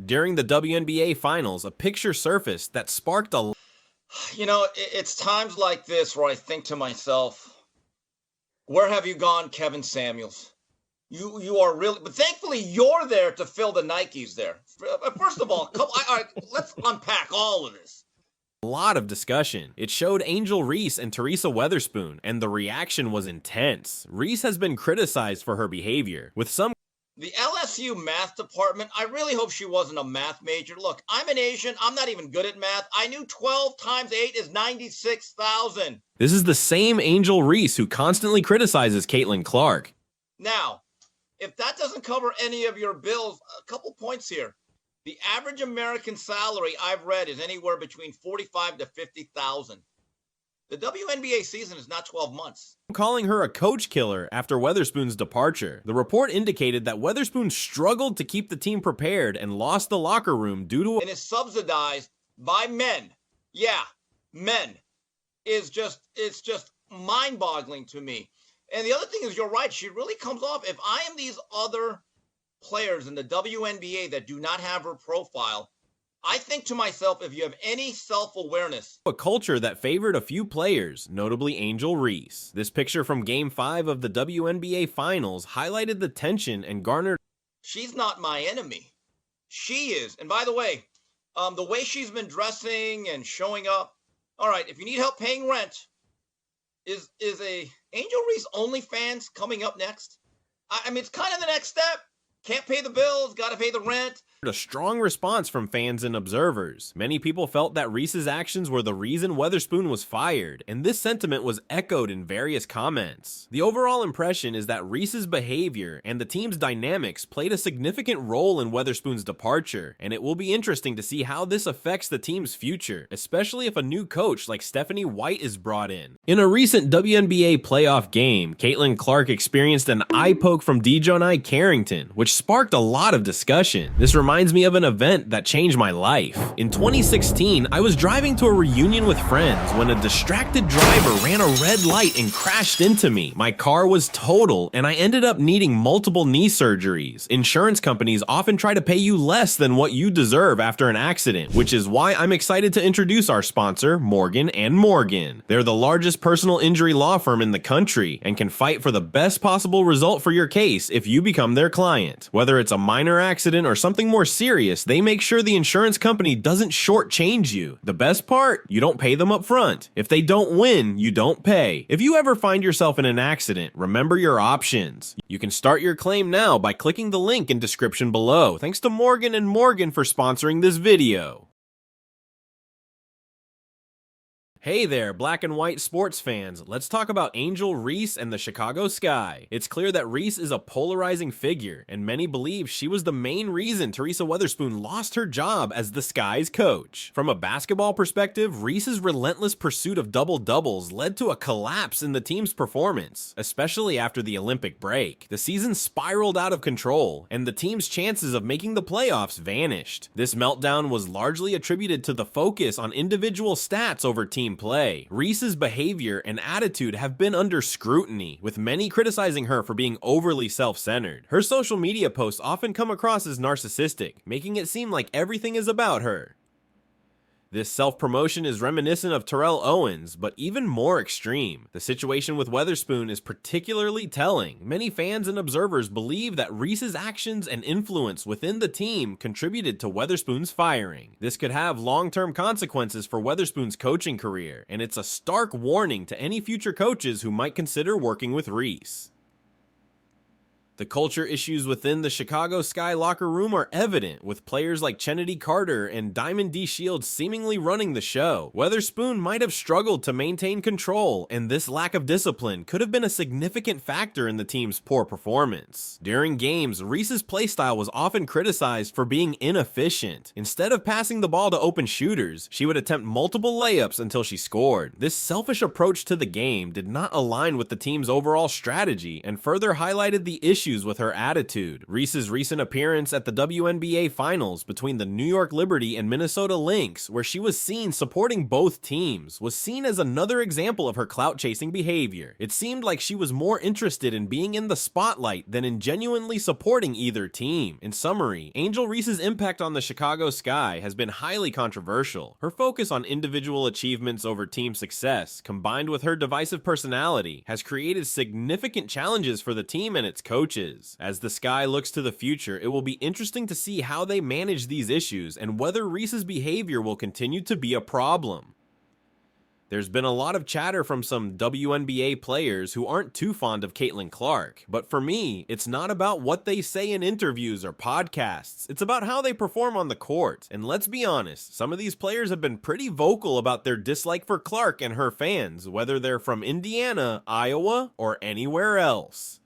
During the WNBA Finals, a picture surfaced that sparked a It's times like this where I think to myself, where have you gone, Kevin Samuels? You are really, but thankfully you're there to fill the Nikes there. First of all, all right, let's unpack all of this. lot of discussion. It showed Angel Reese and Teresa Weatherspoon, and the reaction was intense. Reese has been criticized for her behavior, with some The LSU math department, I really hope she wasn't a math major. Look, I'm an Asian. I'm not even good at math. I knew 12 times 8 is 96,000. This is the same Angel Reese who constantly criticizes Caitlin Clark. Now, if that doesn't cover any of your bills, a couple points here. The average American salary I've read is anywhere between 45 to 50,000. The WNBA season is not 12 months. Calling her a coach killer after Weatherspoon's departure. The report indicated that Weatherspoon struggled to keep the team prepared and lost the locker room due to and is subsidized by men. Yeah, men. It's just mind-boggling to me. And the other thing is, you're right, she really comes off. If I am these other players in the WNBA that do not have her profile, I think to myself, if you have any self-awareness, a culture that favored a few players, notably Angel Reese. This picture from Game 5 of the WNBA Finals highlighted the tension and garnered. She's not my enemy. She is. And by the way she's been dressing and showing up, all right, if you need help paying rent, is a Angel Reese OnlyFans coming up next? I mean, it's kind of the next step. Can't pay the bills, got to pay the rent. A strong response from fans and observers. Many people felt that Reese's actions were the reason Weatherspoon was fired, and this sentiment was echoed in various comments. The overall impression is that Reese's behavior and the team's dynamics played a significant role in Weatherspoon's departure, and it will be interesting to see how this affects the team's future, especially if a new coach like Stephanie White is brought in. In a recent WNBA playoff game, Caitlin Clark experienced an eye poke from Dejonai Carrington, which sparked a lot of discussion. This reminds me of an event that changed my life. In 2016, I was driving to a reunion with friends when a distracted driver ran a red light and crashed into me. My car was total, and I ended up needing multiple knee surgeries. Insurance companies often try to pay you less than what you deserve after an accident, which is why I'm excited to introduce our sponsor, Morgan & Morgan. They're the largest personal injury law firm in the country and can fight for the best possible result for your case if you become their client. Whether it's a minor accident or something more serious, they make sure the insurance company doesn't shortchange you. The best part? You don't pay them up front. If they don't win, you don't pay. If you ever find yourself in an accident, remember your options. You can start your claim now by clicking the link in description below. Thanks to Morgan & Morgan for sponsoring this video. Hey there, black and white sports fans. Let's talk about Angel Reese and the Chicago Sky. It's clear that Reese is a polarizing figure, and many believe she was the main reason Teresa Weatherspoon lost her job as the Sky's coach. From a basketball perspective, Reese's relentless pursuit of double-doubles led to a collapse in the team's performance, especially after the Olympic break. The season spiraled out of control, and the team's chances of making the playoffs vanished. This meltdown was largely attributed to the focus on individual stats over team play. Reese's behavior and attitude have been under scrutiny, with many criticizing her for being overly self-centered. Her social media posts often come across as narcissistic, making it seem like everything is about her. This self-promotion is reminiscent of Terrell Owens, but even more extreme. The situation with Weatherspoon is particularly telling. Many fans and observers believe that Reese's actions and influence within the team contributed to Weatherspoon's firing. This could have long-term consequences for Weatherspoon's coaching career, and it's a stark warning to any future coaches who might consider working with Reese. The culture issues within the Chicago Sky locker room are evident, with players like Chennedy Carter and Diamond D. Shields seemingly running the show. Weatherspoon might have struggled to maintain control, and this lack of discipline could have been a significant factor in the team's poor performance. During games, Reese's playstyle was often criticized for being inefficient. Instead of passing the ball to open shooters, she would attempt multiple layups until she scored. This selfish approach to the game did not align with the team's overall strategy and further highlighted the issue issues with her attitude. Reese's recent appearance at the WNBA Finals between the New York Liberty and Minnesota Lynx, where she was seen supporting both teams, was seen as another example of her clout-chasing behavior. It seemed like she was more interested in being in the spotlight than in genuinely supporting either team. In summary, Angel Reese's impact on the Chicago Sky has been highly controversial. Her focus on individual achievements over team success, combined with her divisive personality, has created significant challenges for the team and its coaches. As the Sky looks to the future, it will be interesting to see how they manage these issues and whether Reese's behavior will continue to be a problem. There's been a lot of chatter from some WNBA players who aren't too fond of Caitlin Clark, but for me, it's not about what they say in interviews or podcasts, it's about how they perform on the court. And let's be honest, some of these players have been pretty vocal about their dislike for Clark and her fans, whether they're from Indiana, Iowa, or anywhere else.